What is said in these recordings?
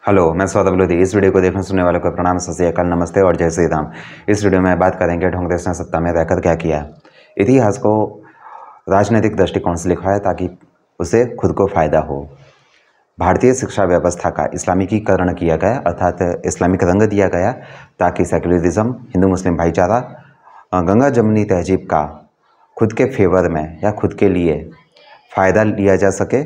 Hello, मैं सौरभ लोधी। इस video को देखने सुनने वालों को प्रणाम, सत श्री अकाल, नमस्ते और जय श्री राम। इस वीडियो में बात करेंगे ढोंग देश ने सत्ता में रहकर क्या किया। इतिहास को राजनीतिक दृष्टिकोण से लिखा है ताकि उसे खुद को फायदा हो। भारतीय शिक्षा व्यवस्था का इस्लामीकरण किया गया, अर्थात इस्लामिक रंग दिया गया ताकि सेक्युलरिज्म, हिंदू मुस्लिम भाईचारा, गंगा जमुनी तहजीब का खुद के फेवर में या खुद के लिए फ़ायदा लिया जा सके।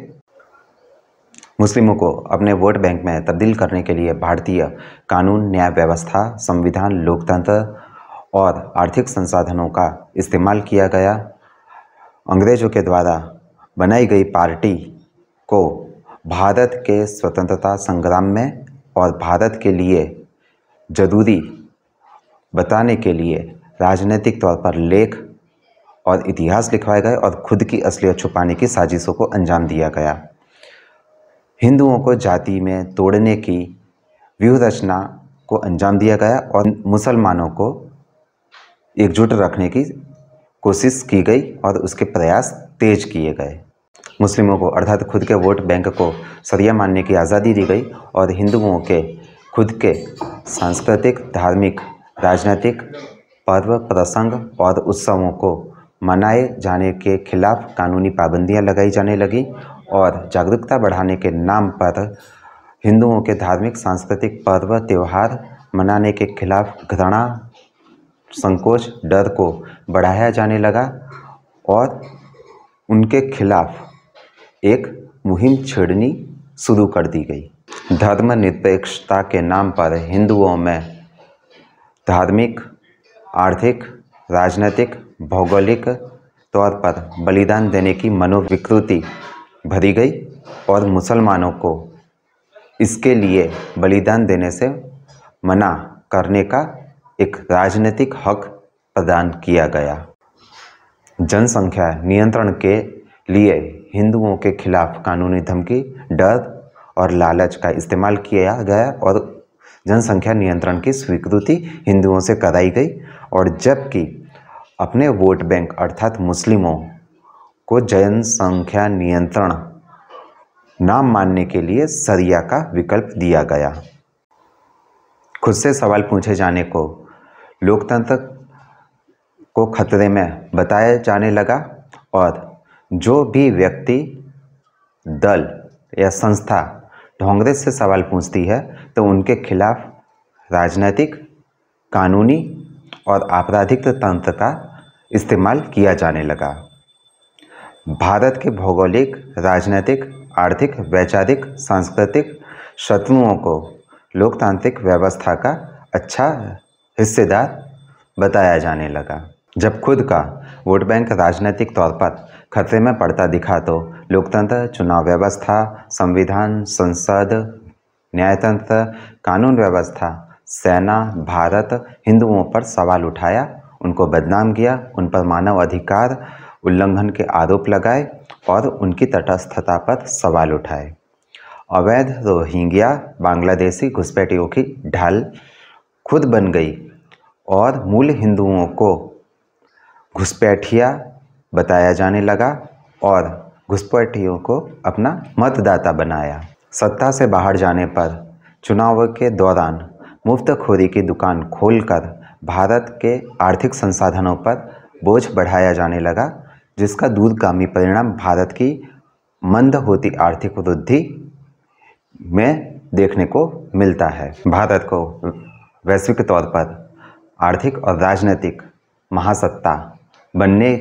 मुस्लिमों को अपने वोट बैंक में तब्दील करने के लिए भारतीय कानून, न्याय व्यवस्था, संविधान, लोकतंत्र और आर्थिक संसाधनों का इस्तेमाल किया गया। अंग्रेज़ों के द्वारा बनाई गई पार्टी को भारत के स्वतंत्रता संग्राम में और भारत के लिए ज़रूरी बताने के लिए राजनीतिक तौर पर लेख और इतिहास लिखवाए गए और खुद की असलियत छुपाने की साजिशों को अंजाम दिया गया। हिंदुओं को जाति में तोड़ने की व्यूह रचना को अंजाम दिया गया और मुसलमानों को एकजुट रखने की कोशिश की गई और उसके प्रयास तेज किए गए। मुस्लिमों को अर्थात खुद के वोट बैंक को शरिया मानने की आज़ादी दी गई और हिंदुओं के खुद के सांस्कृतिक, धार्मिक, राजनीतिक पर्व, प्रसंग और उत्सवों को मनाए जाने के खिलाफ कानूनी पाबंदियां लगाई जाने लगी और जागरूकता बढ़ाने के नाम पर हिंदुओं के धार्मिक, सांस्कृतिक पर्व, त्यौहार मनाने के खिलाफ घृणा, संकोच, डर को बढ़ाया जाने लगा और उनके खिलाफ एक मुहिम छेड़नी शुरू कर दी गई। धर्मनिरपेक्षता के नाम पर हिंदुओं में धार्मिक, आर्थिक, राजनीतिक, भौगोलिक तौर पर बलिदान देने की मनोविकृति भरी गई और मुसलमानों को इसके लिए बलिदान देने से मना करने का एक राजनीतिक हक प्रदान किया गया। जनसंख्या नियंत्रण के लिए हिंदुओं के खिलाफ कानूनी धमकी, डर और लालच का इस्तेमाल किया गया और जनसंख्या नियंत्रण की स्वीकृति हिंदुओं से कराई गई और जबकि अपने वोट बैंक अर्थात मुस्लिमों को जनसंख्या नियंत्रण ना मानने के लिए शरिया का विकल्प दिया गया। खुद से सवाल पूछे जाने को लोकतंत्र को खतरे में बताया जाने लगा और जो भी व्यक्ति, दल या संस्था ढोंगरे से सवाल पूछती है तो उनके खिलाफ राजनीतिक, कानूनी और आपराधिक तंत्र का इस्तेमाल किया जाने लगा। भारत के भौगोलिक, राजनीतिक, आर्थिक, वैचारिक, सांस्कृतिक शत्रुओं को लोकतांत्रिक व्यवस्था का अच्छा हिस्सेदार बताया जाने लगा। जब खुद का वोट बैंक राजनीतिक तौर पर खतरे में पड़ता दिखा तो लोकतंत्र, चुनाव व्यवस्था, संविधान, संसद, न्यायतंत्र, कानून व्यवस्था, सेना, भारत हिंदुओं पर सवाल उठाया, उनको बदनाम किया, उन पर मानव अधिकार उल्लंघन के आरोप लगाए और उनकी तटस्थता पर सवाल उठाए। अवैध रोहिंग्या बांग्लादेशी घुसपैठियों की ढाल खुद बन गई और मूल हिंदुओं को घुसपैठिया बताया जाने लगा और घुसपैठियों को अपना मतदाता बनाया। सत्ता से बाहर जाने पर चुनाव के दौरान मुफ्तखोरी की दुकान खोलकर भारत के आर्थिक संसाधनों पर बोझ बढ़ाया जाने लगा, जिसका दूरगामी परिणाम भारत की मंद होती आर्थिक वृद्धि में देखने को मिलता है। भारत को वैश्विक तौर पर आर्थिक और राजनीतिक महासत्ता बनने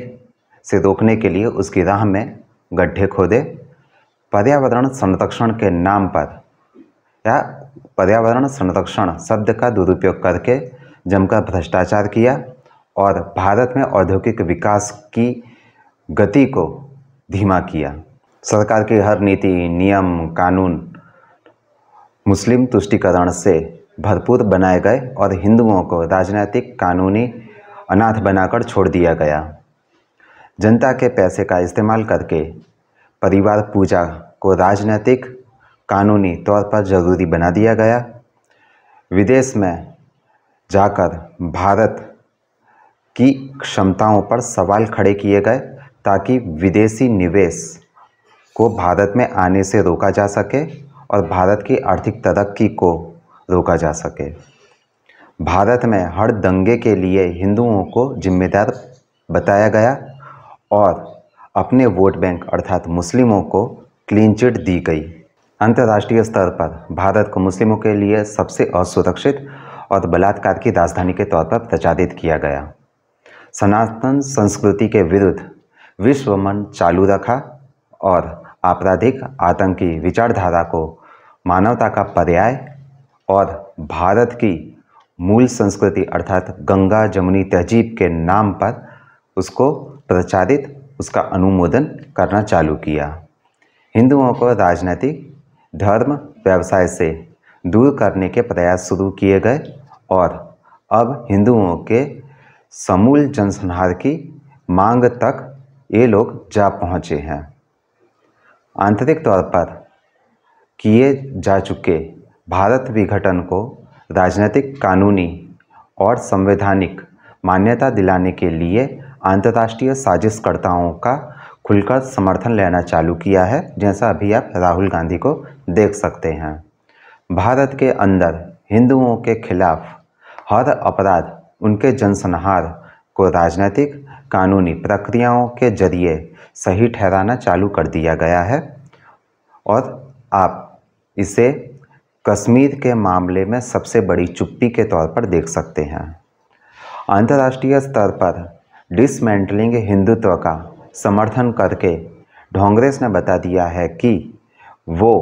से रोकने के लिए उसकी राह में गड्ढे खोदे, पर्यावरण संरक्षण के नाम पर या पर्यावरण संरक्षण शब्द का दुरुपयोग करके जमकर भ्रष्टाचार किया और भारत में औद्योगिक विकास की गति को धीमा किया। सरकार की हर नीति, नियम, कानून मुस्लिम तुष्टीकरण से भरपूर बनाए गए और हिंदुओं को राजनीतिक, कानूनी अनाथ बनाकर छोड़ दिया गया। जनता के पैसे का इस्तेमाल करके परिवार पूजा को राजनीतिक, कानूनी तौर पर ज़रूरी बना दिया गया। विदेश में जाकर भारत की क्षमताओं पर सवाल खड़े किए गए ताकि विदेशी निवेश को भारत में आने से रोका जा सके और भारत की आर्थिक तरक्की को रोका जा सके। भारत में हर दंगे के लिए हिंदुओं को जिम्मेदार बताया गया और अपने वोट बैंक अर्थात मुस्लिमों को क्लीन चिट दी गई। अंतर्राष्ट्रीय स्तर पर भारत को मुस्लिमों के लिए सबसे असुरक्षित और बलात्कार की राजधानी के तौर पर प्रचारित किया गया। सनातन संस्कृति के विरुद्ध विश्वमन चालू रखा और आपराधिक आतंकी विचारधारा को मानवता का पर्याय और भारत की मूल संस्कृति अर्थात गंगा जमुनी तहजीब के नाम पर उसको प्रचारित, उसका अनुमोदन करना चालू किया। हिंदुओं को राजनीतिक, धर्म, व्यवसाय से दूर करने के प्रयास शुरू किए गए और अब हिंदुओं के समूल जनसंहार की मांग तक ये लोग जा पहुँचे हैं। आंतरिक तौर पर किए जा चुके भारत विघटन को राजनीतिक, कानूनी और संवैधानिक मान्यता दिलाने के लिए अंतर्राष्ट्रीय साजिशकर्ताओं का खुलकर समर्थन लेना चालू किया है, जैसा अभी आप राहुल गांधी को देख सकते हैं। भारत के अंदर हिंदुओं के खिलाफ हर अपराध, उनके जनसंहार को राजनीतिक, कानूनी प्रक्रियाओं के जरिए सही ठहराना चालू कर दिया गया है और आप इसे कश्मीर के मामले में सबसे बड़ी चुप्पी के तौर पर देख सकते हैं। अंतर्राष्ट्रीय स्तर पर डिसमेंटलिंग हिंदुत्व का समर्थन करके कांग्रेस ने बता दिया है कि वो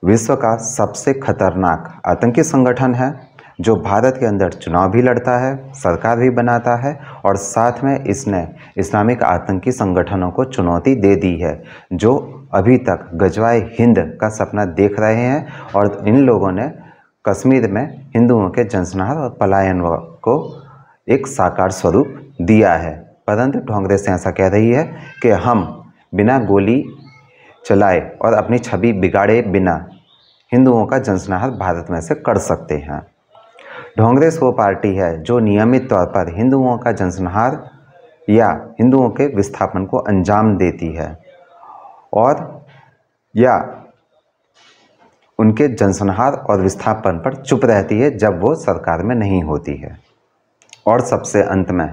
विश्व का सबसे खतरनाक आतंकी संगठन है, जो भारत के अंदर चुनाव भी लड़ता है, सरकार भी बनाता है और साथ में इसने इस्लामिक आतंकी संगठनों को चुनौती दे दी है, जो अभी तक गजवाए हिंद का सपना देख रहे हैं और इन लोगों ने कश्मीर में हिंदुओं के जनसंहार और पलायन को एक साकार स्वरूप दिया है। परंतु कांग्रेस ऐसा कह रही है कि हम बिना गोली चलाए और अपनी छवि बिगाड़े बिना हिंदुओं का जनसंहार भारत में से कर सकते हैं। कांग्रेस वो पार्टी है जो नियमित तौर पर हिंदुओं का जनसंहार या हिंदुओं के विस्थापन को अंजाम देती है और या उनके जनसंहार और विस्थापन पर चुप रहती है जब वो सरकार में नहीं होती है। और सबसे अंत में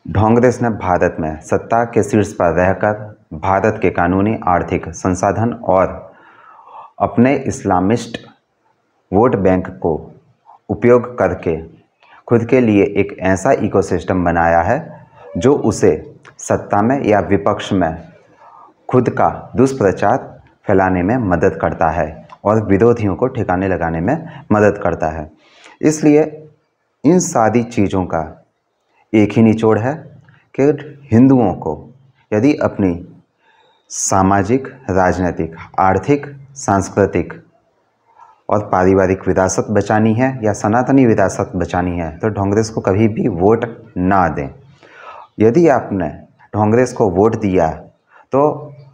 कांग्रेस ने भारत में सत्ता के शीर्ष पर रहकर भारत के कानूनी, आर्थिक संसाधन और अपने इस्लामिस्ट वोट बैंक को उपयोग करके खुद के लिए एक ऐसा इकोसिस्टम बनाया है जो उसे सत्ता में या विपक्ष में खुद का दुष्प्रचार फैलाने में मदद करता है और विरोधियों को ठिकाने लगाने में मदद करता है। इसलिए इन सारी चीज़ों का एक ही निचोड़ है कि हिंदुओं को यदि अपनी सामाजिक, राजनीतिक, आर्थिक, सांस्कृतिक और पारिवारिक विरासत बचानी है या सनातनी विरासत बचानी है तो कांग्रेस को कभी भी वोट ना दें। यदि आपने कांग्रेस को वोट दिया तो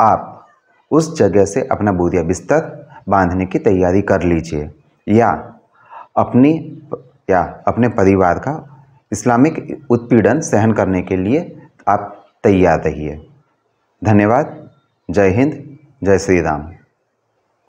आप उस जगह से अपना बोरिया बिस्तर बांधने की तैयारी कर लीजिए या अपने परिवार का इस्लामिक उत्पीड़न सहन करने के लिए आप तैयार रहिए। धन्यवाद। जय हिंद, जय श्री राम।